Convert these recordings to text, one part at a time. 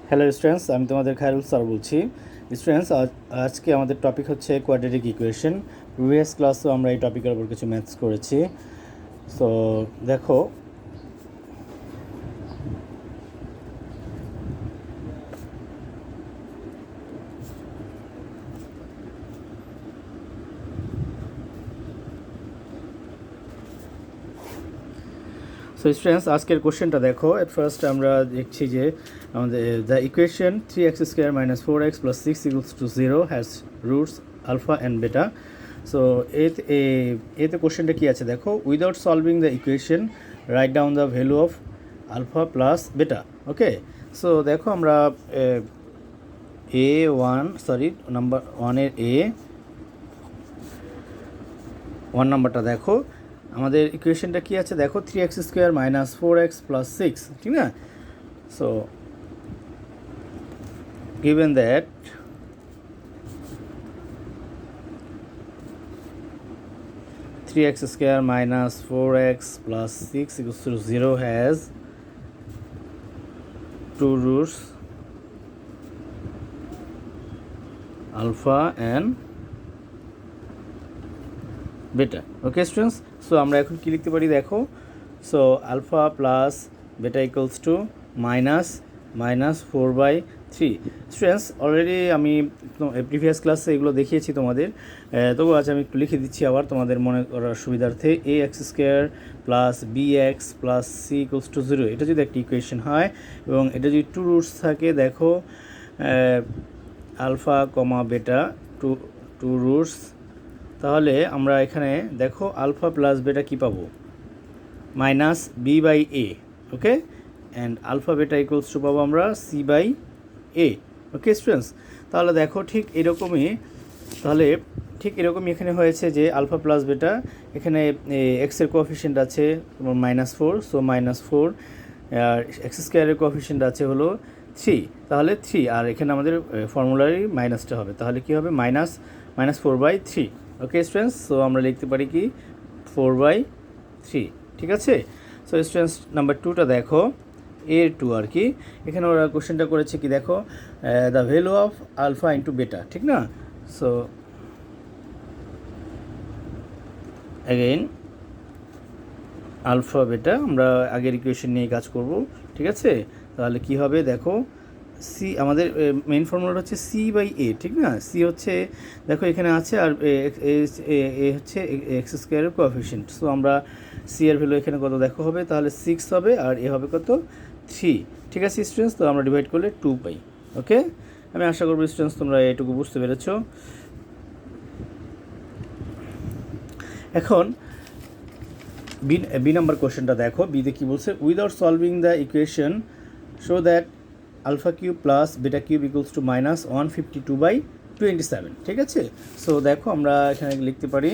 Hello students, আমি তোমাদের Khairul sir বলছি। স্টুডেন্টস, আজকে আমাদের টপিক হচ্ছে কোয়াড্রেটিক ইকুয়েশন। প্রিভিয়াস ক্লাসেও আমরা এই টপিকের উপর কিছু ম্যাথস করেছি। সো দেখো, সো স্টুডেন্টস আজকের কোশ্চেনটা দেখো। এট ফার্স্ট আমরা দেখছি যে আমাদের the equation 3x² - 4x + 6 = 0 has roots alpha and beta. So এতে কোশ্চেনটা কী আছে দেখো, without solving the equation write down the value of alpha plus beta. Okay, so দেখো আমরা নাম্বার 1-এর ওয়ান নাম্বারটা দেখো, আমাদের ইকুয়েশনটা কী আছে দেখো, 3x² - 4x + 6, ঠিক না? So given that three x square minus 4x plus 6 equals to 0 has two roots alpha and beta. Okay students, so আমরা এখন কি লিখতে পারি দেখো, so alpha plus beta equals to minus 4/3। Students, already আমি previous ক্লাসে এগুলো দেখিয়েছি তোমাদের, তবু আজ আমি একটু লিখে দিচ্ছি আবার তোমাদের মনে করার সুবিধার্থে। ax² plus bx plus c equals to 0, এটা যদি একটা ইকুয়েশন হয় এবং এটা যদি টু রুটস থাকে দেখো, আলফা কমা বেটা টু রুটস, তাহলে আমরা এখানে দেখো আলফা প্লাস বেটা কী পাবো, -b/a। Okay, and alpha beta equals to পাবো আমরা c/a। ওকে স্টুডেন্টস, তাহলে দেখো ঠিক এরকমই এখানে হয়েছে যে আলফা প্লাস বেটা, এখানে এক্সের কোএফিসিয়েন্ট আছে -4, সো -4, আর x² কোএফিসিয়েন্ট আছে হলো 3, তাহলে 3, আর এখানে আমাদের ফর্মুলারই মাইনাসটা হবে, তাহলে কি হবে -4/3। ওকে স্টুডেন্টস, সো আমরা লিখতে পারি কি 4/3, ঠিক আছে? সো স্টুডেন্টস নাম্বার 2টা দেখো, A2 আর কি, এখানে ওরা কোশ্চেনটা করেছে কি দেখো, the value of alpha into beta, ঠিক না? সো অ্যাগেইন আলফা বেটা, আমরা আগের ইকুয়েশন নিয়ে কাজ করব, ঠিক আছে? তাহলে কি হবে দেখো, সি, আমাদের মেইন ফর্মুলাটা হচ্ছে c/a, ঠিক না? সি হচ্ছে দেখো এখানে আছে, আর এ হচ্ছে x² কোএফিসিয়েন্ট, সো আমরা সি এর ভ্যালু এখানে কত দেখো হবে, তাহলে 6 হবে, আর এ হবে কত 3, ঠিক আছে স্টুডেন্টস? তো আমরা ডিভাইড করলে 2 পাই। ওকে, আমি আশা করব স্টুডেন্টস তোমরা এটুকু বুঝতে পেরেছো। এখন বি নাম্বার কোশ্চেনটা দেখো, বিতে কী বলছে, without solving the equation show that alpha cube plus beta cube equals to -152/27, ঠিক আছে? সো দেখো আমরা এখানে লিখতে পারি,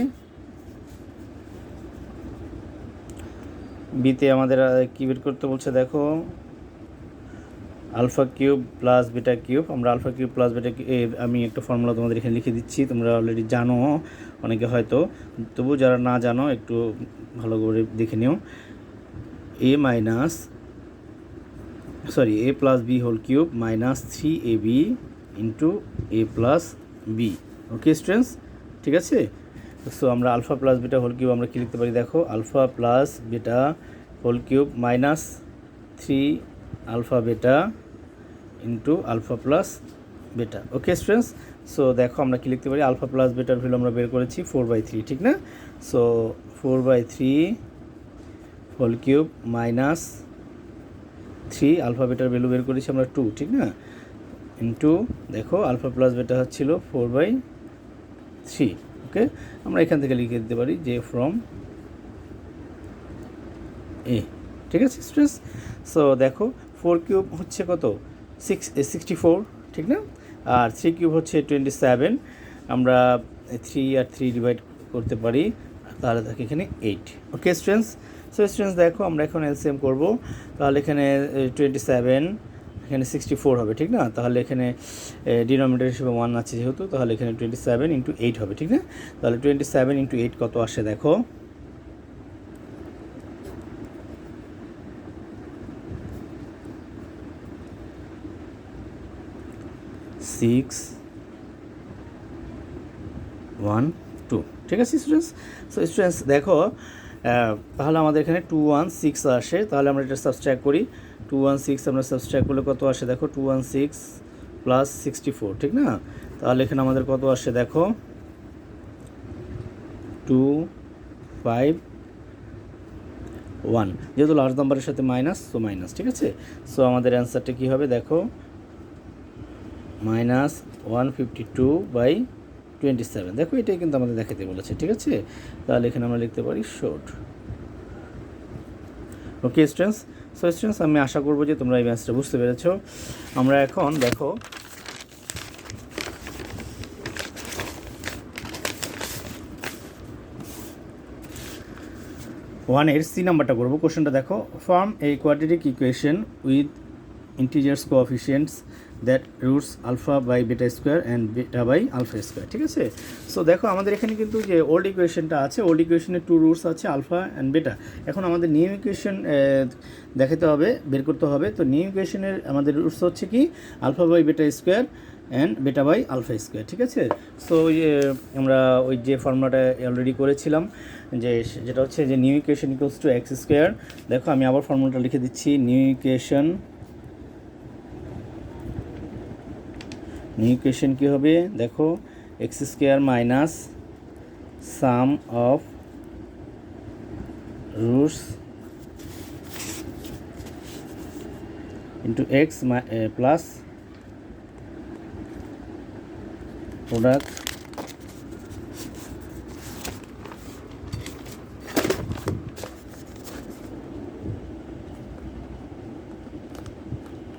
বিতে আমাদের কী বের করতে বলছে দেখো, alpha cube plus beta cube, আমরা আলফা কিউব প্লাস বেটা, আমি একটা ফর্মুলা তোমাদের এখানে লিখে দিচ্ছি, তোমরা অলরেডি জানো অনেকে হয়তো, তবু যারা না জানো একটু ভালো করে দেখে নিও। a plus B whole cube -3ab into a plus B. Okay students, ঠিক আছে? সো আমরা alpha plus beta whole cube আমরা কী লিখতে পারি দেখো, alpha plus beta whole cube -3 alpha beta into alpha plus beta. Okay students, so দেখো আমরা কী লিখতে পারি, আলফা প্লাস বেটার ভ্যালু আমরা বের করেছি 4/3, ঠিক না? সো 4/3 হোল কিউব -3 আলফা বেটার ভ্যালু বের করেছি আমরা 2, ঠিক না? ইন্টু দেখো আলফা প্লাস বেটা হচ্ছিল 4/3। ওকে, আমরা এখান থেকে লিখে দিতে পারি যে ফ্রম এ, ঠিক আছে স্টুডেন্টস? সো দেখো 4 কিউব হচ্ছে কত, 64, ঠিক না? আর 3 কিউব হচ্ছে 27, আমরা 3 আর 3 ডিভাইড করতে পারি, তাহলে থাকে এখানে 8। ওকে স্টুডেন্টস, সো স্টুডেন্টস দেখো আমরা এখন এলসিএম করব, তাহলে এখানে 27, এখানে 64 হবে, ঠিক না? তাহলে এখানে ডিনোমিনেটর হিসেবে 1 আছে যেহেতু, তাহলে এখানে 27 × 8 হবে, ঠিক না? তাহলে 27 × 8 কত আসে দেখো, 6 1 2, ঠিক আছে স্টুডেন্টস? সো স্টুডেন্টস দেখো তাহলে আমাদের এখানে 216 আসে, তাহলে আমরা এটা সাবস্ট্রাক্ট করি। 216 আমরা সাবস্ট্রাক্ট করলে কত আসে দেখো, 216 প্লাস 64, ঠিক না? তাহলে এখানে আমাদের কত আসে দেখো, 251, যেহেতু লার্জ নাম্বারের সাথে মাইনাস, সো মাইনাস, ঠিক আছে? সো আমাদের অ্যান্সারটা কী হবে দেখো, -152/27। দেখো এটাই কিন্তু আমাদের দেখাতে বলেছে, ঠিক আছে? তাহলে এখানে আমরা লিখতে পারি শর্ট। ওকে স্টুডেন্টস? সো স্টুডেন্টস আমি আশা করবো যে তোমরা এই ম্যাথসটা বুঝতে পেরেছো। আমরা এখন দেখো ওয়ানের সি নাম্বারটা করবো। কোশ্চেনটা দেখো, form a quadratic equation with integers coefficients that roots alpha by beta square and beta by alpha square, ঠিক আছে? সো দেখো আমাদের এখানে কিন্তু যে ওল্ড ইকুয়েশনটা আছে, ওল্ড ইকুয়েশনের 2 রুটস আছে আলফা অ্যান্ড বেটা। এখন আমাদের নিউ ইকুয়েশন দেখাতে হবে, বের করতে হবে। তো নিউ ইকুয়েশনের আমাদের রুটস হচ্ছে কি, alpha by beta square and beta by alpha square, ঠিক আছে? সো আমরা ওই যে ফর্মুলাটা অলরেডি করেছিলাম, যেটা হচ্ছে যে new equation equals to x square. দেখো আমি আবার ফর্মুলাটা লিখে দিচ্ছি, নিউ ইকুয়েশন কী হবে দেখো, x square minus some of roots into x plus product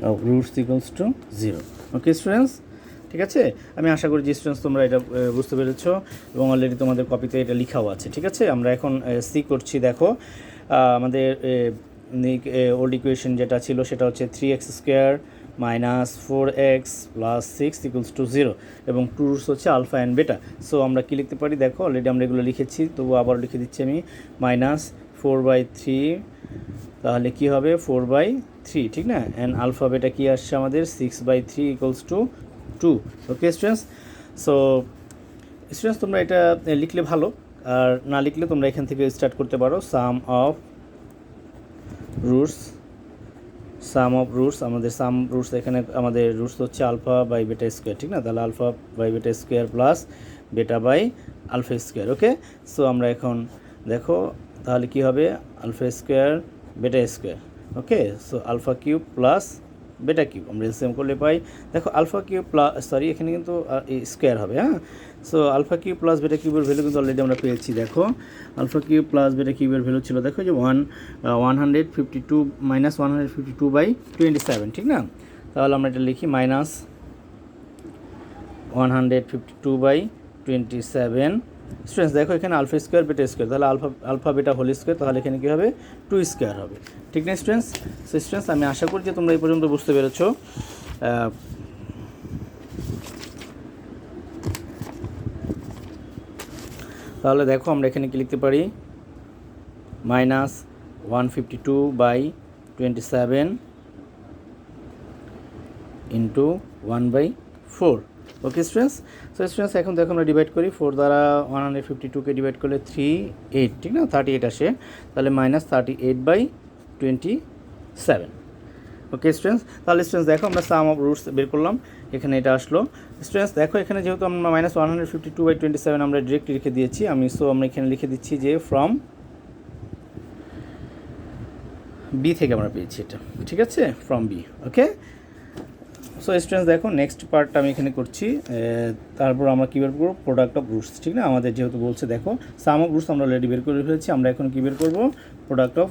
of roots equals to 0। Okay students, ঠিক আছে? আমি আশা করি যে স্টুডেন্টস তোমরা এটা বুঝতে পেরেছো এবং অলরেডি তোমাদের কপিতে এটা লেখাও আছে, ঠিক আছে? আমরা এখন সি করছি। দেখো আমাদের ওল্ড ইকুয়েশন যেটা ছিল সেটা হচ্ছে 3x square minus 4x plus 6 equals to 0 এবং 2 রুটস হচ্ছে আলফা অ্যান্ড বেটা। সো আমরা কী লিখতে পারি দেখো, অলরেডি আমরা এগুলো লিখেছি, তবু আবার লিখে দিচ্ছি আমি, -4/3, তাহলে কি হবে 4/3, ঠিক না? অ্যান্ড আলফা বেটা কী আসছে আমাদের 6/3 equals to 2। Okay students? So students তোমরা এটা লিখলে ভালো, আর না লিখলে তোমরা এখান থেকে স্টার্ট করতে পারো। সাম অফ রুটস, আমাদের সাম রুটস, এখানে আমাদের রুটস হচ্ছে আলফা বাই বেটা স্কোয়ার, ঠিক না? তাহলে alpha by beta square plus beta by alpha square. Okay, so আমরা এখন দেখো তাহলে কি হবে, alpha square beta square. Okay, so alpha cube plus beta cube আমরা এলসিএম করলে পাই। দেখো আলফা কিউব প্লাস, সরি এখানে কিন্তু স্কোয়ার হবে, হ্যাঁ? সো আলফা কিউব প্লাস বেটা কিউবের ভ্যালু কিন্তু অলরেডি আমরা পেয়েছি। দেখো আলফা কিউব প্লাস বেটা কিউবের ভ্যালু ছিল দেখো যে 152 মাইনাস 152/27, ঠিক না? তাহলে আমরা এটা লিখি -152/27। স্টুডেন্টস দেখো এখানে আলফা স্কোয়ার বেটা স্কোয়ার, তাহলে আলফা বেটা হোল স্কোয়ার, তাহলে এখানে কী হবে 2 স্কোয়ার হবে, ঠিক না স্টুডেন্টস? সো স্টুডেন্টস আমি আশা করি যে তোমরা এই পর্যন্ত বুঝতে পেরেছো। তাহলে দেখো আমরা এখানে কি লিখতে পারি, -152/27 ইন্টু 1/4। ওকে স্টুডেন্টস? সো স্টুডেন্টস এখন দেখো আমরা ডিভাইড করি, 4 দ্বারা 152কে ডিভাইড করলে 38, ঠিক না? 38 আসে, তাহলে -38/27। ওকে স্টুডেন্টস, তাহলে স্টুডেন্টস দেখো আমরা সাম অফ রুটস বের করলাম, এখানে এটা আসলো। স্টুডেন্টস দেখো এখানে যেহেতু আমরা -152/27 আমরা ডিরেক্ট লিখে দিয়েছি আমি, সো আমরা এখানে লিখে দিচ্ছি যে ফ্রম বি থেকে আমরা পেয়েছি এটা, ঠিক আছে? From B. Okay, so students দেখো নেক্সট পার্টটা আমি এখানে করছি, তারপর আমরা কী বের করবো, প্রোডাক্ট অফ রুটস, ঠিক না? আমাদের যেহেতু বলছে দেখো সাম অফ রুটস আমরা অলরেডি বের করে ফেলেছি, আমরা এখন কী বের করবো, প্রোডাক্ট অফ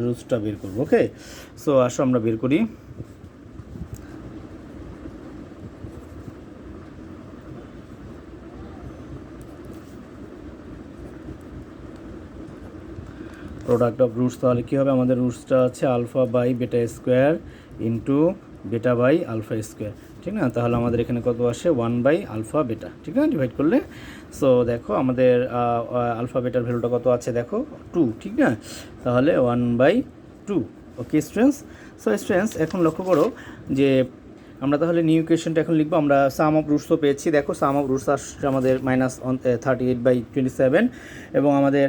রুটসটা বের করবো। ওকে, সো আসো আমরা বের করি। প্রোডাক্ট অফ রুটস তাহলে কী হবে, আমাদের রুটসটা আছে alpha by beta square into বেটা বাই আলফা স্কোয়ার, ঠিক না? তাহলে আমাদের এখানে কত আসে, 1/আলফা বেটা, ঠিক না? ডিভাইড করলে সো দেখো আমাদের আলফা বেটার ভ্যালুটা কত আছে দেখো 2, ঠিক না? তাহলে 1/2। ওকে স্টুডেন্টস? সো স্টুডেন্টস এখন লক্ষ্য করো যে আমরা তাহলে নিউ ইকুয়েশনটা এখন লিখবো। আমরা সাম অফ রুটস তো পেয়েছি, দেখো সাম অফ রুটস আসছে আমাদের -38/27 এবং আমাদের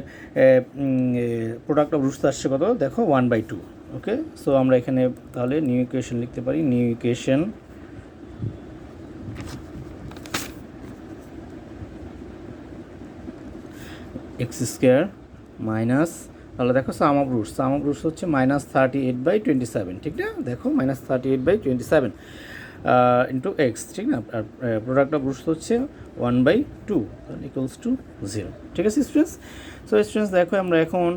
প্রোডাক্ট অফ রুটস আসছে কত দেখো 1/2। ওকে, সো আমরা এখানে তাহলে নিউ ইকুয়েশন লিখতে পারি। New equation x square minus, তাহলে দেখো সাম অফ রুটস হচ্ছে -38/27, ঠিক না? দেখো -38/27 ইন্টু এক্স, ঠিক না? আর প্রোডাক্ট অফ রুটস হচ্ছে 1/2 ইকুয়ালস টু 0, ঠিক আছে স্টুডেন্টস? সো স্টুডেন্টস দেখো আমরা এখন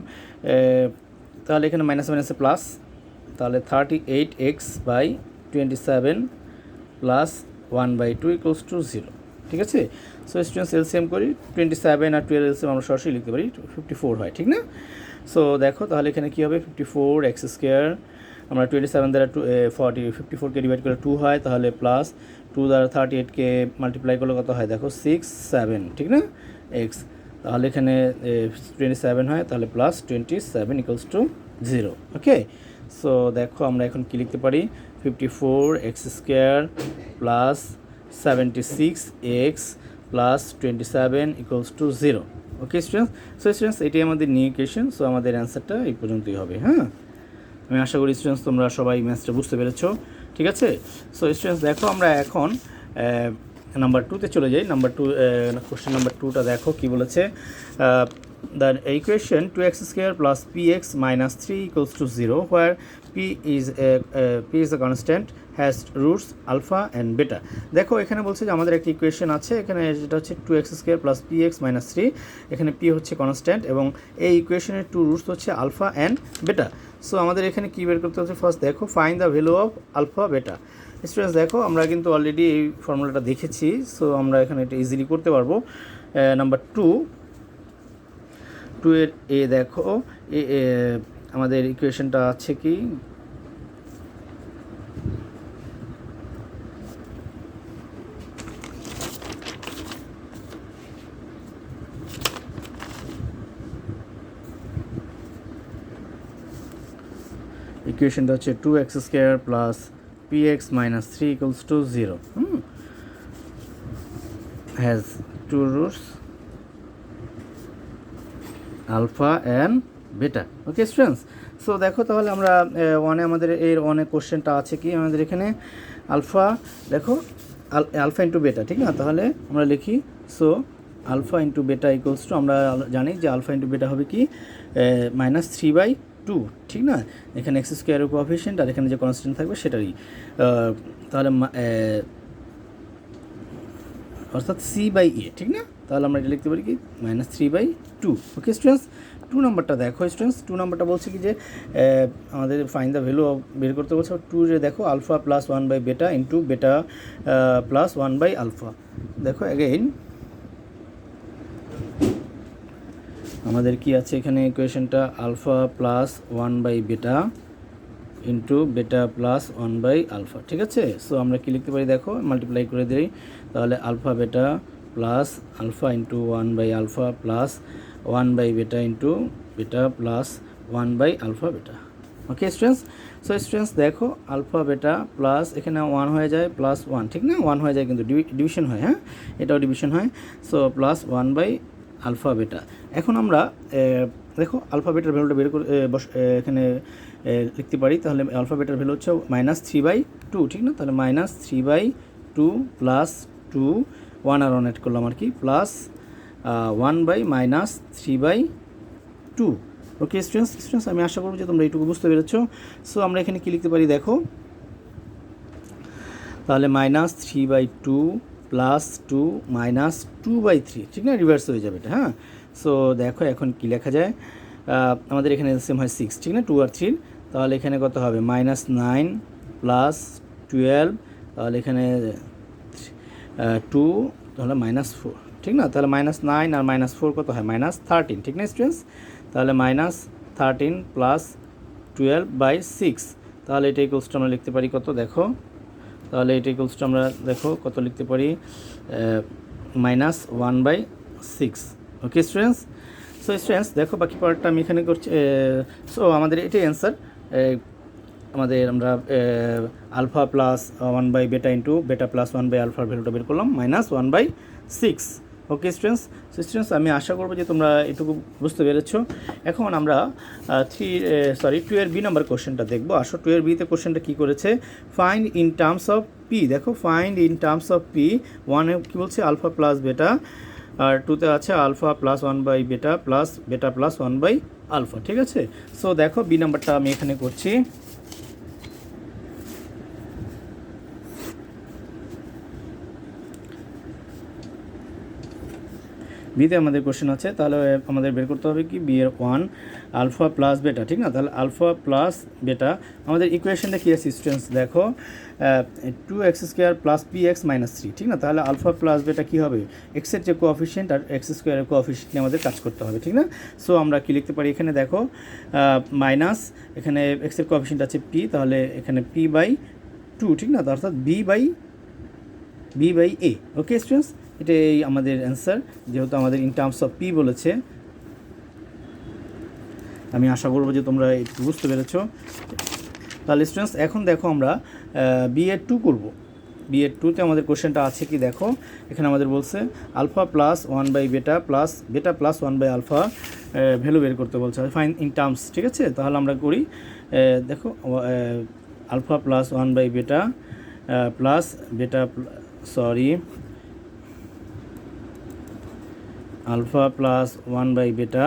তাহলে এখানে মাইনাস মাইনাসে প্লাস, তাহলে 38x/27 প্লাস 1/2 ইকুয়ালস টু 0, ঠিক আছে? সো স্টুডেন্টস এলসিএম করি, 27 আর 12 এলসিএম আমরা সরাসরি লিখতে পারি, 54 হয়, ঠিক না? সো দেখো তাহলে এখানে কী হবে, 54x স্কোয়ার, আমরা 27 দ্বারা 54কে ডিভাইড করে 2 হয়, তাহলে প্লাস 2 দ্বারা 38কে মাল্টিপ্লাই করলে কত হয় দেখো 6, 7, ঠিক না? এক্স, তাহলে এখানে 27 হয়, তাহলে plus 27 equals to 0। Okay, so দেখো আমরা এখন কী লিখতে পারি, 54x square plus 76x plus 27 equals to 0। Okay students, so students এটাই আমাদের নিউ ইকুয়েশন। সো আমাদের অ্যান্সারটা এই পর্যন্তই হবে। হ্যাঁ, আমি আশা করি স্টুডেন্টস তোমরা সবাই ম্যাথসটা বুঝতে পেরেছো, ঠিক আছে? সো স্টুডেন্টস দেখো আমরা এখন নাম্বার 2তে চলে যাই। কোশ্চেন নাম্বার 2টা দেখো কী বলেছে। The equation 2x square plus px minus 3 equals to 0 where p is a constant has roots alpha and beta। দেখো এখানে বলছে যে আমাদের একটা ইকুয়েশন আছে এখানে, যেটা হচ্ছে 2x square plus px minus 3, এখানে p হচ্ছে কনস্ট্যান্ট এবং এই ইকুয়েশনের 2 রুটস হচ্ছে আলফা অ্যান্ড বেটা। সো আমাদের এখানে কী বের করতে হচ্ছে, ফার্স্ট দেখো find the value of alpha beta. Students দেখো আমরা কিন্তু অলরেডি এই ফর্মুলাটা দেখেছি, সো আমরা এখানে এটা ইজিলি করতে পারবো। নাম্বার 2 এর এ দেখো আমাদের ইকুয়েশনটা আছে কি, ইকুয়েশনটা হচ্ছে 2x square plus px minus 3 equals to 0 has two roots alpha and beta। Okay students, so দেখো তাহলে আমরা ওয়ানে আমাদের এর অনেক কোশ্চেনটা আছে কি আমাদের এখানে আলফা, দেখো আলফা ইন্টু বেটা, ঠিক না? তাহলে আমরা লিখি, সো আলফা ইন্টু বেটা ইকুয়ালস টু, আমরা জানি যে আলফা ইন্টু বেটা হবে কি -3/2, ঠিক না? এখানে এক্স স্কোয়ারের কোএফিশিয়েন্ট আর এখানে যে কনস্ট্যান্ট থাকবে সেটারই, তাহলে অর্থাৎ c/a, ঠিক না? তাহলে আমরা এটা লিখতে পারি কি -3/2। ওকে স্টুডেন্টস, 2 নাম্বারটা দেখো স্টুডেন্টস, 2 নাম্বারটা বলছে কি যে আমাদের ফাইন্ড দ্য ভ্যালু বের করতে বলছে 2 যে দেখো আলফা প্লাস 1/বেটা ইন্টু বেটা প্লাস 1/আলফা। দেখো অ্যাগেইন আমাদের কি আছে এখানে ইকুয়েশনটা, আলফা প্লাস 1/বেটা ইন্টু বেটা প্লাস 1/আলফা, ঠিক আছে? সো আমরা কি লিখতে পারি দেখো, মাল্টিপ্লাই করে দিই, তাহলে alpha beta plus alpha into 1/আলফা প্লাস 1/বেটা ইন্টু বেটা প্লাস 1/আলফা beta. Okay students, so students দেখো আলফা বেটা প্লাস এখানে 1 হয়ে যায় প্লাস 1, ঠিক না? 1 হয়ে যায় কিন্তু ডিভিশন হয়, হ্যাঁ এটাও ডিভিশন হয়, সো প্লাস 1/আলফা বেটা। এখন আমরা দেখো আলফা বেটার ভ্যালুটা বের করে এখানে লিখতে পারি, তাহলে আলফা বেটার ভ্যালু হচ্ছে -3/2, ঠিক না? তাহলে -3/2 প্লাস 2 1 আর 1 এড করলাম আর কি, প্লাস 1/-3/2। ওকে স্টুডেন্টস আমি আশা করব যে তোমরা এইটুকু বুঝতে পেরেছো। সো আমরা এখানে কি লিখতে পারি দেখো, তাহলে -3/2 প্লাস 2 -2/3, ঠিক না? রিভার্স হয়ে যাবে এটা, হ্যাঁ। সো দেখো এখন কি লেখা যায়, আমাদের এখানে এলসিএম হয় 6, ঠিক না? 2 আর 3, তাহলে এখানে কত হবে -9 প্লাস 12, তাহলে এখানে 2, তাহলে -4, ঠিক না? তাহলে -9 আর -4 কত হয় -13, ঠিক না স্টুডেন্টস? তাহলে -13 প্লাস 12/6, তাহলে এটা ইকুয়ালস টু আমরা লিখতে পারি কত দেখো, তাহলে এটা ইকুয়ালস টু আমরা দেখো কত লিখতে পারি -1/6। ওকে স্টুডেন্টস, সো স্টুডেন্টস দেখো বাকি পার্টটা আমি এখানে করছি। সো আমাদের এটাই অ্যান্সার, আমাদের আমরা আলফা প্লাস 1 বাই বেটা ইন্টু বেটা প্লাস 1 বাই আলফার ভ্যালুটা বের করলাম -1/6। ওকে স্টুডেন্টস, আমি আশা করবো যে তোমরা এটুকু বুঝতে পেরেছো। এখন আমরা 2 এর বি নাম্বার কোশ্চেনটা দেখবো। আসো 2 এর বিতে কোশ্চেনটা কী করেছে, find in terms of P. দেখো find in terms of P, 1-এ কী বলছে আলফা প্লাস বেটা, আর 2-তে আছে আলফা প্লাস 1/বেটা প্লাস বেটা প্লাস 1/আলফা। ঠিক আছে, সো দেখো বি নাম্বারটা আমি এখানে করছি। বিতে আমাদের কোশ্চেন আছে, তাহলে আমাদের বের করতে হবে কি বি এর 1 আলফা প্লাস বেটা, ঠিক না? তাহলে আলফা প্লাস বেটা, আমাদের ইকুয়েশনটা কী আছে স্টুডেন্টস দেখো, 2x² প্লাস px - 3, ঠিক না? তাহলে আলফা প্লাস বেটা কী হবে, এক্সের যে কোঅফিশিয়েন্ট আর x² কোঅফিশিয়েন্ট নিয়ে আমাদের কাজ করতে হবে, ঠিক না? সো আমরা কি লিখতে পারি এখানে দেখো, মাইনাস এখানে এক্সের কোঅফিশিয়েন্ট আছে p, তাহলে এখানে p/2, ঠিক না? অর্থাৎ b/a। ওকে স্টুডেন্টস, এটাই আমাদের অ্যান্সার, যেহেতু আমাদের ইন টার্মস অফ পি বলেছে। আমি আশা করবো যে তোমরা একটু বুঝতে পেরেছো। তাহলে স্টুডেন্টস এখন দেখো আমরা বি এর 2 করবো। বি এর 2-তে আমাদের কোশ্চেনটা আছে কি দেখো, এখানে আমাদের বলছে আলফা প্লাস 1/বেটা প্লাস বেটা প্লাস 1/আলফা ভ্যালু বের করতে বলছে, ফাইন ইন টার্মস। ঠিক আছে, তাহলে আমরা করি, দেখো আলফা প্লাস 1/বেটা প্লাস বেটা আলফা প্লাস 1/বেটা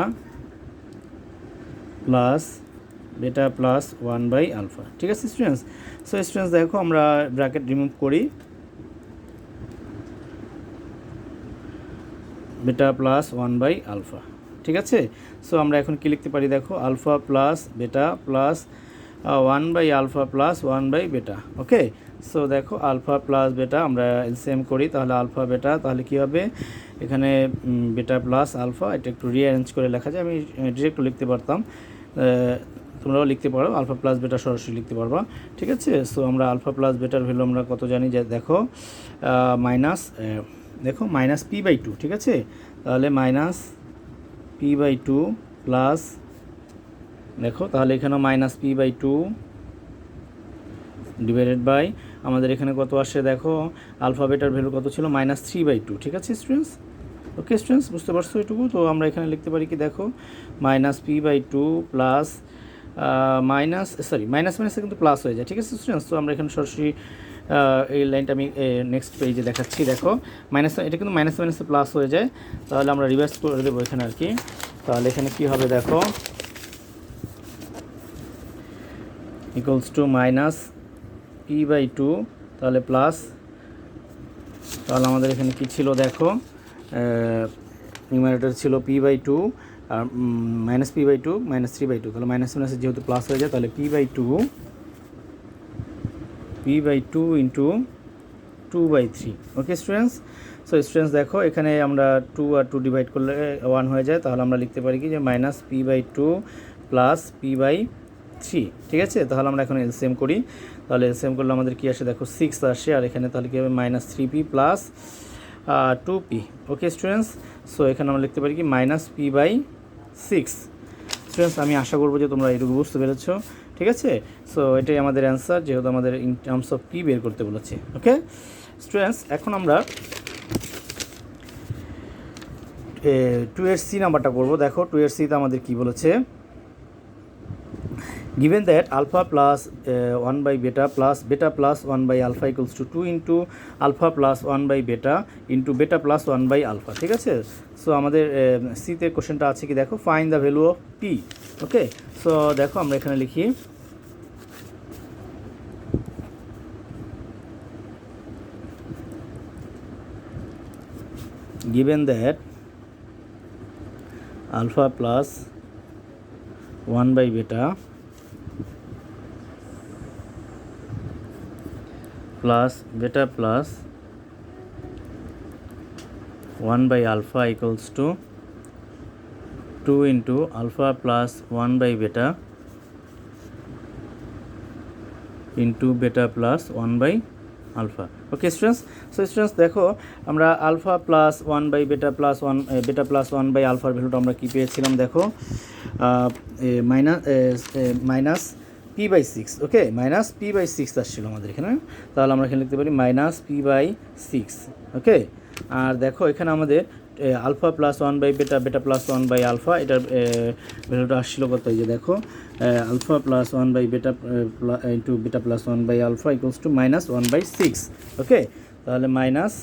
প্লাস বেটা প্লাস 1/আলফা। ঠিক আছে স্টুডেন্টস, সো স্টুডেন্টস দেখো আমরা ব্র্যাকেট রিমুভ করি, বেটা প্লাস 1/আলফা। ঠিক আছে, সো আমরা এখন কি লিখতে পারি দেখো, আলফা প্লাস বেটা প্লাস 1/আলফা প্লাস 1/বেটা। ওকে, সো দেখো আলফা প্লাস বেটা আমরা এলসিএম করি, তাহলে আলফা বেটা, তাহলে কী হবে এখানে বেটা প্লাস আলফা, এটা একটু রিঅ্যারেঞ্জ করে লেখা যায়, আমি ডিরেক্ট লিখতে পারতাম, তোমরাও লিখতে পারো, আলফা প্লাস বেটা সরাসরি লিখতে পারবা। ঠিক আছে, সো আমরা আলফা প্লাস বেটার ভ্যালু আমরা কত জানি, যে দেখো মাইনাস p/2। ঠিক আছে, তাহলে মাইনাস p/2 প্লাস, দেখো তাহলে এখানেও মাইনাস p/2 ডিভাইডেড বাই, আমাদের এখানে কত আসে দেখো, আলফা বেটার ভ্যালু কত ছিল, -3/2। ঠিক আছে স্টুডেন্টস, ওকে স্টুডেন্টস বুঝতে পারছো এটুকু? তো আমরা এখানে লিখতে পারি কি দেখো, মাইনাস p/2 প্লাস মাইনাস মাইনাসে কিন্তু প্লাস হয়ে যায়। ঠিক আছে স্টুডেন্টস, তো আমরা এখানে সরাসরি এই লাইনটা আমি নেক্সট পেজে দেখাচ্ছি। দেখো এটা কিন্তু মাইনাসে প্লাস হয়ে যায়, তাহলে আমরা রিভার্স করে দেবো এখানে আর কি। তাহলে এখানে কি হবে দেখো, ইকুয়ালস টু মাইনাস p/2, তাহলে প্লাস, তাহলে আমাদের এখানে কি ছিল দেখো, নিউমারেটর ছিল p/2 আর মাইনাস p/2 -3/2, তাহলে মাইনাসে যেহেতু প্লাস হয়ে যায়, তাহলে p/2 ইন্টু 2/3। ওকে স্টুডেন্টস, সো স্টুডেন্টস দেখো এখানে আমরা 2 আর 2 ডিভাইড করলে 1 হয়ে যায়, তাহলে আমরা লিখতে পারি কি যে মাইনাস p/2 প্লাস p/3। ঠিক আছে, তাহলে আমরা এখন এলসিএম করি, তাহলে এলসিএম করলে আমাদের কি আসে দেখো 6 আসে, আর এখানে তাহলে কী হবে -3p প্লাস 2p। ওকে স্টুডেন্টস, সো এখানে আমরা লিখতে পারি কি -p/6। স্টুডেন্টস আমি আশা করবো যে তোমরা এটুকু বুঝতে পেরেছো। ঠিক আছে, সো এটাই আমাদের অ্যান্সার, যেহেতু আমাদের ইন টার্মস অফ পি বের করতে বলেছে। ওকে স্টুডেন্টস, এখন আমরা 2 এর সি নাম্বারটা করবো। দেখো 2 এর সিতে আমাদের কি বলেছে, given that alpha plus 1/beta plus beta plus 1/alpha equals to 2 into alpha plus 1/beta into beta plus 1/alpha। ঠিক আছে, সো আমাদের সিতে কোশ্চেনটা আছে কি দেখো, find the value of P. Okay, so দেখো আমরা এখানে লিখি, given that alpha plus 1/beta plus beta plus 1/alpha equals to 2 into alpha plus 1/beta into beta plus 1/alpha। Okay students, so students দেখো আমরা আলফা প্লাস 1/beta প্লাস 1 বেটা plus 1/alpha ভ্যালুটা আমরা কী পেয়েছিলাম দেখো, মাইনাস p/6, ওকে, minus p/6 আসছিল আমাদের এখানে, তাহলে আমরা এখানে লিখতে পারি মাইনাস p/6, ওকে। আর দেখো এখানে আমাদের আলফা প্লাস 1/β, বেটা প্লাস 1/α, এটার ভ্যালুটা আসছিল কত, এই যে দেখো alpha plus 1/β into beta plus 1/α equals to minus 1/6, ওকে। তাহলে মাইনাস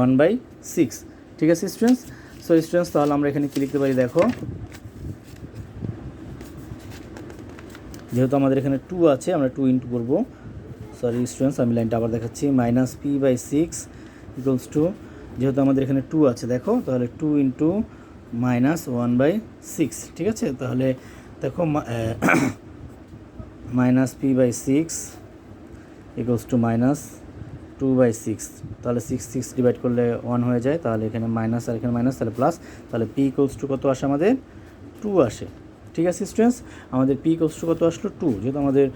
1/6, ঠিক আছে স্টুডেন্টস। সো স্টুডেন্টস তাহলে আমরা এখানে কী লিখতে পারি, দেখো যেহেতু আমাদের এখানে 2 আছে, আমরা 2 ইন্টু করবো, সরি স্টুডেন্টস আমি লাইনটা আবার দেখাচ্ছি, মাইনাস p/6 ইকুয়ালস টু, যেহেতু আমাদের এখানে 2 আছে দেখো, তাহলে 2 ইন্টু মাইনাস 1/6, ঠিক আছে। তাহলে দেখো minus p/6 equals to minus 2/6, তাহলে 6 ডিভাইড করলে 1 হয়ে যায়, তাহলে এখানে মাইনাস আর এখানে মাইনাস, তাহলে প্লাস, তাহলে p ইকুয়ালস টু কত আসে আমাদের, 2 আসে, ঠিক আছে স্টুডেন্টস। আমাদের p ইকুয়ালস টু কত আসলো, 2, যেহেতু আমাদের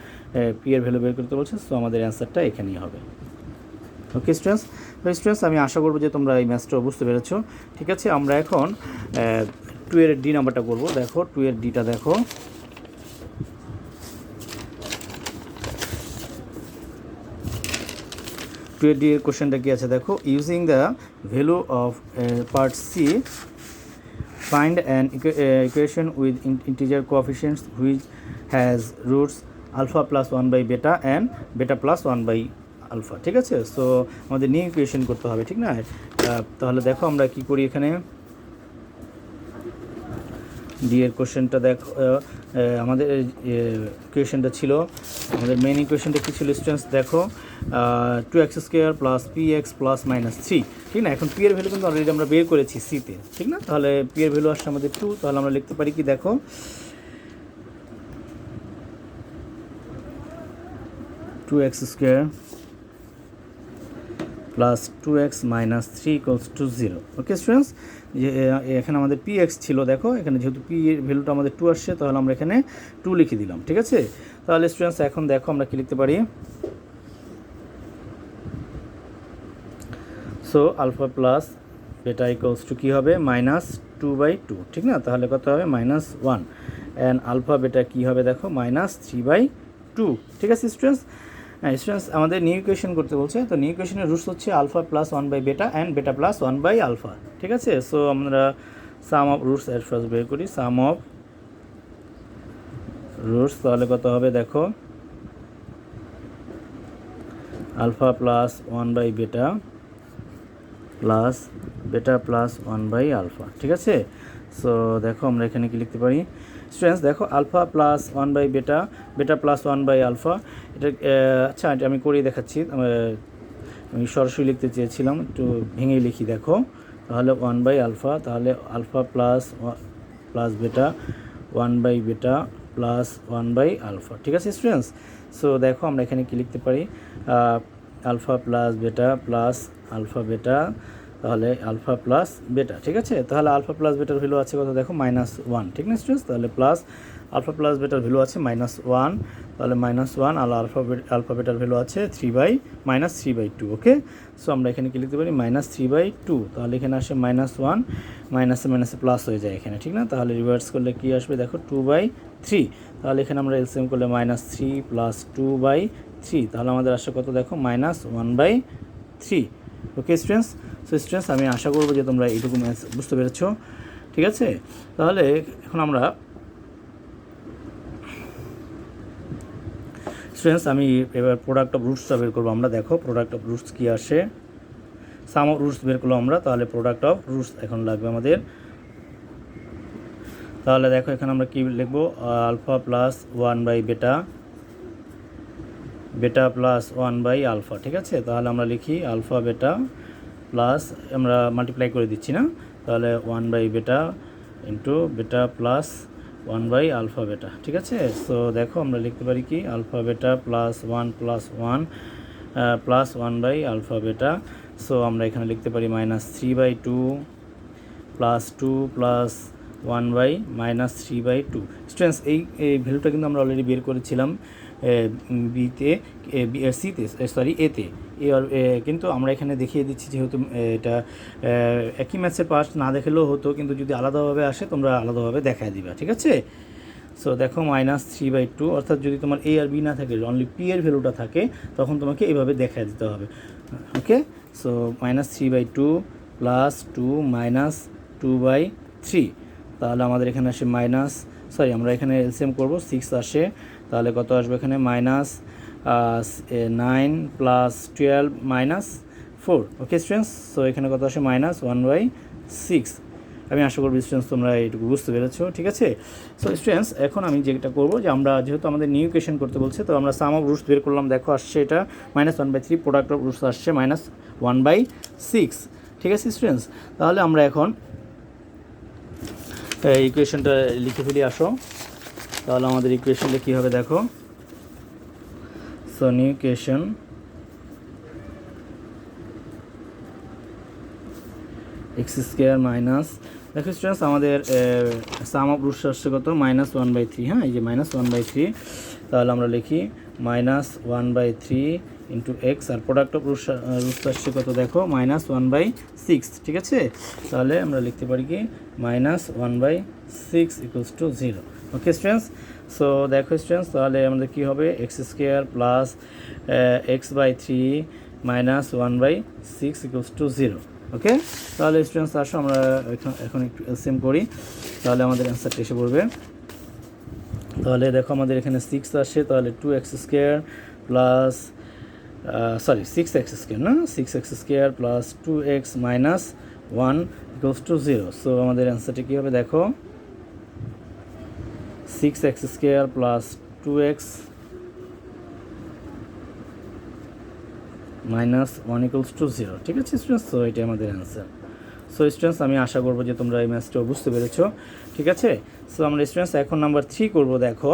p এর ভ্যালু বের করতে বলছে, সো আমাদের অ্যান্সারটা এখানেই হবে, ওকে স্টুডেন্টস। তো স্টুডেন্টস আমি আশা করবো যে তোমরা এই ম্যাথসটা বুঝতে পেরেছো, ঠিক আছে। আমরা এখন 2 এর ডি নাম্বারটা করবো, দেখো 2 এর ডিটা দেখো, টু এর ডি এর কোশ্চেনটা কী আছে দেখো, using the value of part C find an equation with integer coefficients which has roots alpha plus 1/β and beta plus 1/α, ঠিক আছে। সো আমাদের নিউ ইকুয়েশন করতে হবে, ঠিক না। তাহলে দেখো আমরা কি করি, এখানে ডি এর কোশ্চেনটা দেখো, আমাদের ইকুয়েশনটা ছিল, আমাদের মেইন ইকুয়েশনটা কী ছিল স্টুডেন্টস, দেখো 2x² প্লাস px প্লাস -3, ঠিক না। এখন p এর ভ্যালু কিন্তু অলরেডি আমরা বের করেছি সিতে, ঠিক না। তাহলে p এর ভ্যালু আসছে আমাদের 2, তাহলে আমরা লিখতে পারি কি, দেখো 2x² plus 2x minus 3 equals to 0, okay students. যে এখানে আমাদের px ছিল, দেখো এখানে যেহেতু p এর ভ্যালুটা আমাদের 2 আসছে, তাহলে আমরা এখানে 2 লিখে দিলাম, ঠিক আছে। তাহলে স্টুডেন্টস এখন দেখো আমরা কি লিখতে পারি, so alpha plus beta equals to কী হবে, -2/2, ঠিক না। তাহলে কত হবে, -1, অ্যান্ড আলফা বেটা কী হবে দেখো, -3/2, ঠিক আছে স্টুডেন্টস। স্টুডেন্টস আমাদের নিউ ইকুয়েশন করতে বলছে, তো নিউ ইকুয়েশনের রুটস হচ্ছে alpha plus 1/β and beta plus 1/α, ঠিক আছে। সো আমরা সাম অফ রুটস এর ফার্স্ট বের করি, সাম অফ রুটস, তাহলে কত হবে দেখো, alpha plus 1/β plus beta plus 1/α, ঠিক আছে। সো দেখো আমরা এখানে কি লিখতে পারি স্টুডেন্টস, দেখো আলফা প্লাস 1/β, বেটা প্লাস 1/α, এটা আচ্ছা এটা আমি করেই দেখাচ্ছি, আমি সরাসরি লিখতে চেয়েছিলাম, একটু ভেঙেই লিখি, দেখো তাহলে 1/α, তাহলে আলফা প্লাস বেটা 1/β প্লাস 1/α, ঠিক আছে স্টুডেন্টস। সো দেখো আমরা এখানে কি লিখতে পারি, alpha plus beta plus alpha beta, তাহলে আলফা প্লাস বেটা, ঠিক আছে। তাহলে আলফা প্লাস বেটার ভ্যালু আছে কত দেখো, -1, ঠিক না স্টুডেন্টস। তাহলে প্লাস আলফা প্লাস বেটার ভ্যালু আছে -1, তাহলে -1, আর আলফা বেটার ভ্যালু আছে -3/2, ওকে। সো আমরা এখানে কি লিখতে পারি, -3/2, তাহলে এখানে আসে -1, মাইনাসে মাইনাসে প্লাস হয়ে যায় এখানে, ঠিক না। তাহলে রিভার্স করলে কি আসবে দেখো, 2/3, তাহলে এখানে আমরা এলসিএম করলে -3 প্লাস 2/3, তাহলে আমাদের আসে কত দেখো, -1/3, ওকে স্টুডেন্টস। সো স্টুডেন্টস আমি আশা করবো যে তোমরা এইটুকু ম্যাথস বুঝতে পেরেছো, ঠিক আছে। তাহলে এখন আমরা স্টুডেন্টস আমি এবার প্রোডাক্ট অফ রুটসটা বের করবো আমরা, দেখো প্রোডাক্ট অফ রুটস কী আসে, সাম অফ রুটস বের করলো আমরা, তাহলে প্রোডাক্ট অফ রুটস এখন লাগবে আমাদের। তাহলে দেখো এখানে আমরা কী লিখবো, আলফা প্লাস 1/β, বেটা প্লাস 1/α, ঠিক আছে। তাহলে আমরা লিখি আলফা বেটা প্লাস, আমরা মাল্টিপ্লাই করে দিচ্ছি না, তাহলে 1/β ইন্টু বেটা প্লাস 1/α বেটা, ঠিক আছে। সো দেখো আমরা লিখতে পারি কি, alpha beta plus 1 plus 1 plus 1/α বেটা। সো আমরা এখানে লিখতে পারি -3/2 প্লাস 2 প্লাস 1/-3/2। স্টুডেন্টস এই ভ্যালুটা কিন্তু আমরা অলরেডি বের করেছিলাম বিতে, সিতে, সরি এতে, কিন্তু আমরা এখানে দেখিয়ে দিচ্ছি, যেহেতু এটা একই ম্যাথসের পার্ট না দেখালেও হতো, কিন্তু যদি আলাদাভাবে আসে তোমরা আলাদাভাবে দেখায় দিবা, ঠিক আছে। সো দেখো -3/2, অর্থাৎ যদি তোমার a আর b না থাকে, অনলি p এর ভ্যালুটা থাকে, তখন তোমাকে এইভাবে দেখা দিতে হবে। ওকে, সো -3/2 প্লাস 2 -2/3, তাহলে আমাদের এখানে আসে আমরা এখানে এলসিএম করব, 6 আসে, তাহলে কত আসবে এখানে -9 প্লাস 12 -4। ওকে স্টুডেন্টস, সো এখানে কত আসে -1/6। আমি আশা করব স্টুডেন্টস তোমরা এইটুকু বুঝতে পেরেছো, ঠিক আছে। সো স্টুডেন্টস এখন আমি যেটা করবো যে আমরা যেহেতু আমাদের নিউ ইকুয়েশন করতে বলছে, তো আমরা সাম অফ রুটস বের করলাম। দেখো আসছে এটা -1/3, প্রোডাক্ট অফ রুটস আসছে -1/6, ঠিক আছে স্টুডেন্টস। তাহলে আমরা এখন ইকুয়েশনটা লিখে ফেলি, আসো। তাহলে আমাদের ইকুয়েশনটা কী হবে দেখো। So new equation x² minus, দেখো স্টুডেন্টস আমাদের সাম অফ রুটস আসছে কত -1/3। হ্যাঁ, এই যে -1/3, তাহলে আমরা লিখি -1/3 ইন্টু এক্স, আর প্রোডাক্ট অফ রুটস আসছে কত দেখো -1/6, ঠিক আছে। তাহলে আমরা লিখতে পারি কি -1/6 equals to 0। Okay students, so দেখো স্টুডেন্টস তাহলে আমাদের কী হবে, x² plus x/3 -1/6 equals to 0। ওকে, তাহলে স্টুডেন্টস আসো আমরা এখন একটু এলসিএম করি, তাহলে আমাদের অ্যান্সারটা এসে পড়বে। তাহলে দেখো আমাদের এখানে 6 আসে, তাহলে 2x² প্লাস 6x² না, 6x² plus 2x minus 1 equals to 0। So আমাদের অ্যান্সারটা কী হবে দেখো, 6x² plus 2x -1 equals to 0, ঠিক আছে স্টুডেন্টস। সো এটাই আমাদের অ্যান্সার। সো স্টুডেন্টস আমি আশা করবো যে তোমরা এই ম্যাথসটাও বুঝতে পেরেছো, ঠিক আছে। সো আমরা স্টুডেন্টস এখন নাম্বার 3 করবো। দেখো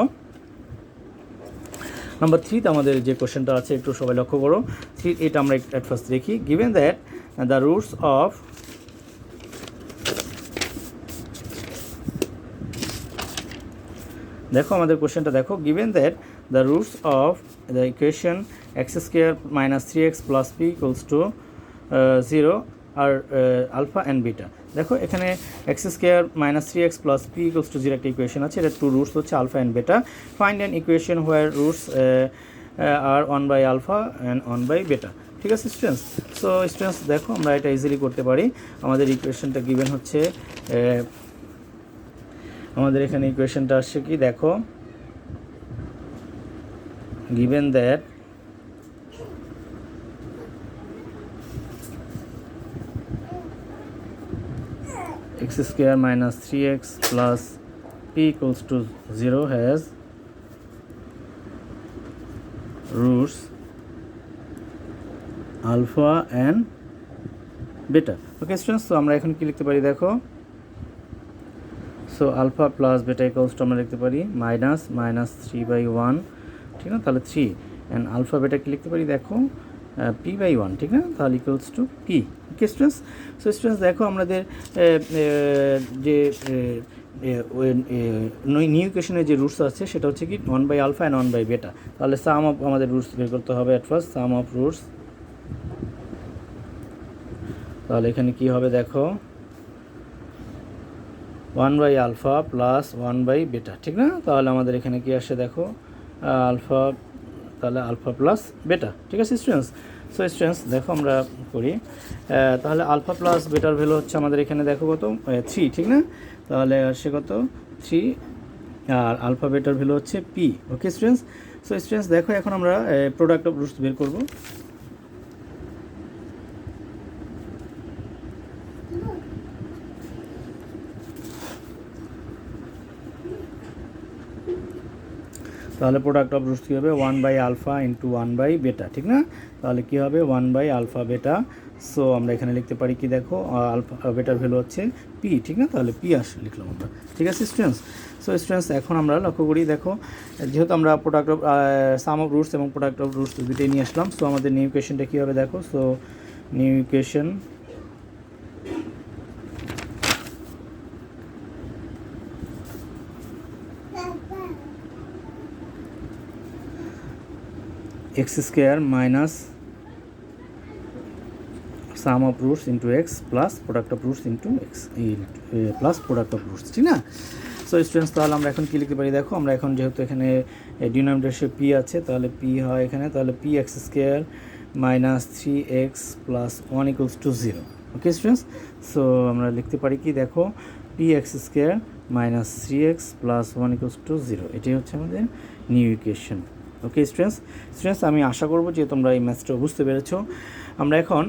নাম্বার 3তে আমাদের যে কোশ্চেনটা আছে একটু সবাই লক্ষ্য করো। এটা আমরা অ্যাট ফার্স্ট দেখি। Given that the roots of দেখো আমাদের কোশ্চেনটা দেখো, given that the roots of the equation x² minus 3x plus p equals to 0 আর আলফা অ্যান্ড বিটা। দেখো এখানে x² minus 3x plus p equals to 0 একটা equation আছে, এটা 2 রুটস হচ্ছে alpha and beta. Find an equation where roots are 1/আলফা and 1/বিটা, ঠিক আছে স্টুডেন্টস। সো স্টুডেন্টস দেখো আমরা এটা ইজিলি করতে পারি। আমাদের ইকুয়েশনটা গিভেন হচ্ছে, আমাদের এখানে ইকুয়েশনটা আসছে কি দেখো, given that x² minus 3x plus p equals to 0 has roots alpha and beta. Okay students, তো আমরা এখন কি লিখতে পারি দেখো, so alpha plus beta equals to আমরা লিখতে পারি -3/1, ঠিক না। তাহলে 3 অ্যান্ড আলফা বেটা কি লিখতে পারি দেখো p/1, ঠিক না, তাহলে equals to p। Okay students, so students দেখো আমাদের যে নিউ ইকুয়েশনের যে রুটস আছে সেটা হচ্ছে কি 1/আলফা অ্যান্ড 1/বেটা। তাহলে সাম অফ আমাদের রুটস বের করতে হবে at first, some of roots. তাহলে এখানে কি হবে দেখো 1/আলফা প্লাস 1/বেটা, ঠিক না। তাহলে আমাদের এখানে কি আসে দেখো আলফা, তাহলে আলফা প্লাস বেটা, ঠিক আছে স্টুডেন্টস। সো স্টুডেন্টস দেখো আমরা করি, তাহলে আলফা প্লাস বেটার ভ্যালু হচ্ছে আমাদের এখানে দেখো কত 3, ঠিক না। তাহলে আসে কত 3, আর আলফা বেটার ভ্যালু হচ্ছে পি। ওকে স্টুডেন্টস, সো স্টুডেন্টস দেখো এখন আমরা প্রোডাক্ট অফ রুটস বের করব। তাহলে প্রোডাক্ট অফ রুটস কী হবে 1/আলফা ইন্টু 1/বেটা, ঠিক না। তাহলে কী হবে 1/আলফা বেটা। সো আমরা এখানে লিখতে পারি কি দেখো আলফা বেটার ভ্যালু হচ্ছে পি, ঠিক না। তাহলে পি লিখলাম আমরা, ঠিক আছে স্টুডেন্টস। সো স্টুডেন্টস এখন আমরা লক্ষ্য করি দেখো, যেহেতু আমরা product of some of roots এবং প্রোডাক্ট অফ রুটস দুটোই নিয়ে আসলাম, সো আমাদের নিউ ইকুয়েশনটা কী হবে দেখো, so new equation x² minus sum of roots into x plus product of roots into x plus product of roots, ঠিক না। সো স্টুডেন্টস তাহলে আমরা এখন কী লিখতে পারি দেখো, আমরা এখন যেহেতু এখানে ডিনোমিনেটর পি আছে, তাহলে পি হয় এখানে, তাহলে P x square minus 3x plus 1 equals to 0। Okay students, so আমরা লিখতে পারি কি দেখো, P x square minus 3x plus 1 equals to 0, এটাই হচ্ছে আমাদের নিউ ইকুয়েশন। ওকে স্টুডেন্টস আমি আশা করবো যে তোমরা এই ম্যাথসটা বুঝতে পেরেছো। আমরা এখন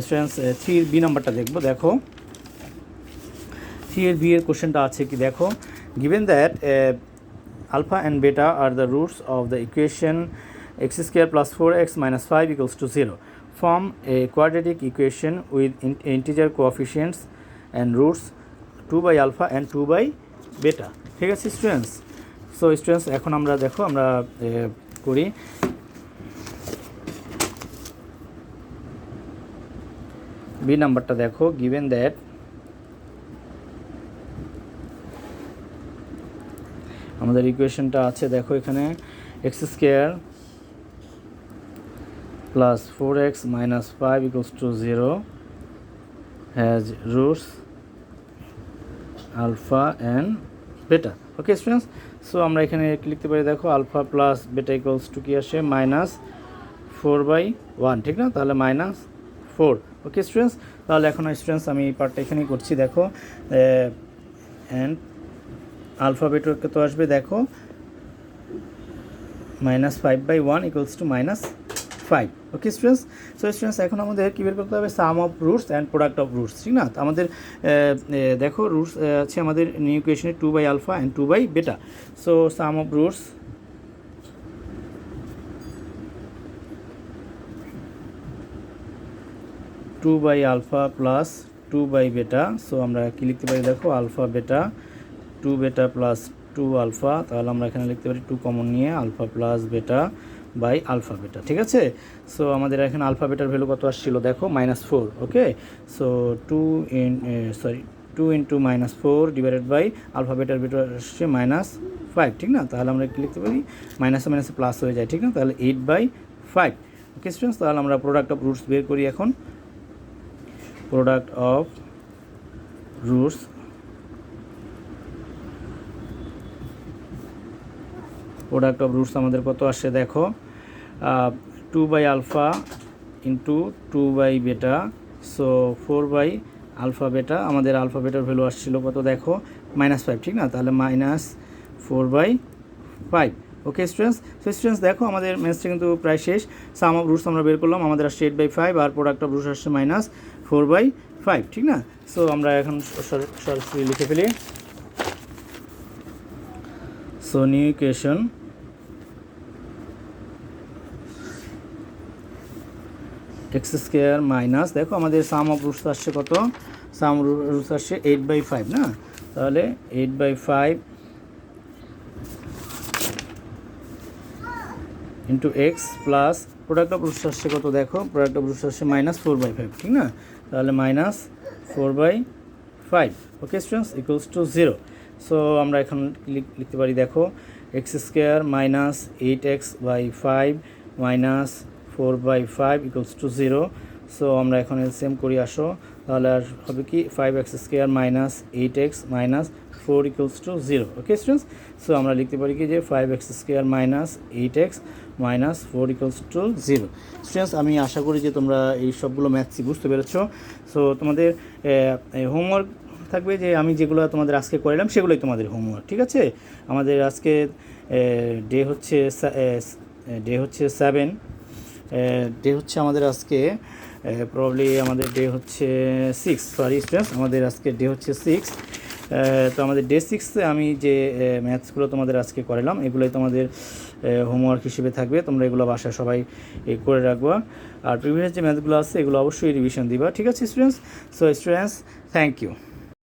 স্টুডেন্টস 3 বি নাম্বারটা দেখবো। দেখো 3 বি এর কোশ্চেনটা আছে কি দেখো, given that alpha and beta are the roots of the equation x square plus 4x minus 5 equals to 0, form a quadratic equation with integer coefficients and roots 2 by alpha and 2 by beta। ঠিক আছে students, so students এখন আমরা দেখো আমরা করি B নাম্বারটা দেখো, given that আমাদের ইকুয়েশনটা আছে দেখো এখানে x square plus 4x minus 5 equals to 0 has roots alpha and beta. Okay students, so আমরা এখানে লিখতে পারি দেখো alpha plus beta equals to কি আসে মাইনাস 4/1, ঠিক না, তাহলে মাইনাস 4। ওকে স্টুডেন্টস, তাহলে এখন স্টুডেন্টস আমি এই পার্টটা এখানেই করছি দেখো, অ্যান্ড আলফা বেটাকে তো আসবে দেখো minus 5/1 equals to minus 5। Okay students, so students এখন আমাদের কী বের করতে হবে, sum of roots and product of roots, ঠিক না। তো আমাদের দেখো রুটস আছে আমাদের নিউ ইকুয়েশনে 2 by alpha and 2 by beta. So sum of roots to by alpha plus 2 by beta. So আমরা কী লিখতে পারি দেখো আলফা বেটা 2 বেটা প্লাস 2 আলফা, তাহলে আমরা এখানে লিখতে পারি 2 কমন নিয়ে alpha plus beta by alpha beta. ঠিক আছে, সো আমাদের এখানে আলফা বেটার ভ্যালু কত আসছিল দেখো -4। Okay, so 2 into -4 divided by alpha বেটার ভ্যালু আসছে -5, ঠিক না, তাহলে আমরা কি লিখতে পারি মাইনাসে মাইনাসে প্লাস হয়ে যায়, ঠিক না, তাহলে 8/5। ওকে স্টুডেন্টস, তাহলে আমরা প্রোডাক্ট অফ রুটস বের করি এখন। প্রোডাক্ট অফ রুটস আমাদের কত আসে দেখো 2 by alpha into 2 by beta, so 4 by alpha বেটা। আমাদের আলফা বেটার ভ্যালু আসছিল কত দেখো -5, ঠিক না, তাহলে -4/5। ওকে স্টুডেন্টস, সো স্টুডেন্টস দেখো আমাদের ম্যাথসটা কিন্তু প্রায় শেষ। সাম অফ রুটস আমরা বের করলাম, আমাদের আসছে 8/5 আর প্রোডাক্ট অফ রুটস আসছে -4/5, ঠিক না। সো আমরা এখন সরাসরি লিখে ফেলি। So new equation x square minus দেখো আমাদের সাম অফ রুটস আসছে কত, সাম রুটস আসছে 8/5 না, তাহলে 8/5 into x plus product of roots আসছে কত দেখো, প্রোডাক্ট অফ রুটস আসছে -4/5, ঠিক না, তাহলে -4/5। Okay students equals to 0। So আমরা এখন লিখতে পারি দেখো x square minus 8x/5 minus 4/5 equals to 0। So আমরা এখন এলসিএম করি আসো, তাহলে আর হবে কি 5x square minus 8x minus 4 equals to 0। Okay students, so আমরা লিখতে পারি কি যে 5x square minus 8x minus 4 equals to 0। Students আমি আশা করি যে তোমরা এই সবগুলো ম্যাথসই বুঝতে পেরেছো। সো তোমাদের হোমওয়ার্ক থাকবে যে আমি যেগুলো তোমাদের আজকে করালাম সেগুলোই তোমাদের হোমওয়ার্ক, ঠিক আছে। আমাদের আজকে ডে হচ্ছে 7, ডে হচ্ছে আমাদের আজকে প্রবলি আমাদের ডে হচ্ছে 6, সরি স্টুডেন্টস আমাদের আজকে ডে হচ্ছে 6। তো আমাদের ডে 6-এ আমি যে ম্যাথসগুলো তোমাদের আজকে করালাম এগুলোই তোমাদের হোমওয়ার্ক হিসেবে থাকবে, তোমরা এগুলো বাসায় সবাই করে রাখবা। আর প্রিভিয়াস যে ম্যাথসগুলো আছে এগুলো অবশ্যই রিভিশন দিবা, ঠিক আছে students. So students thank you.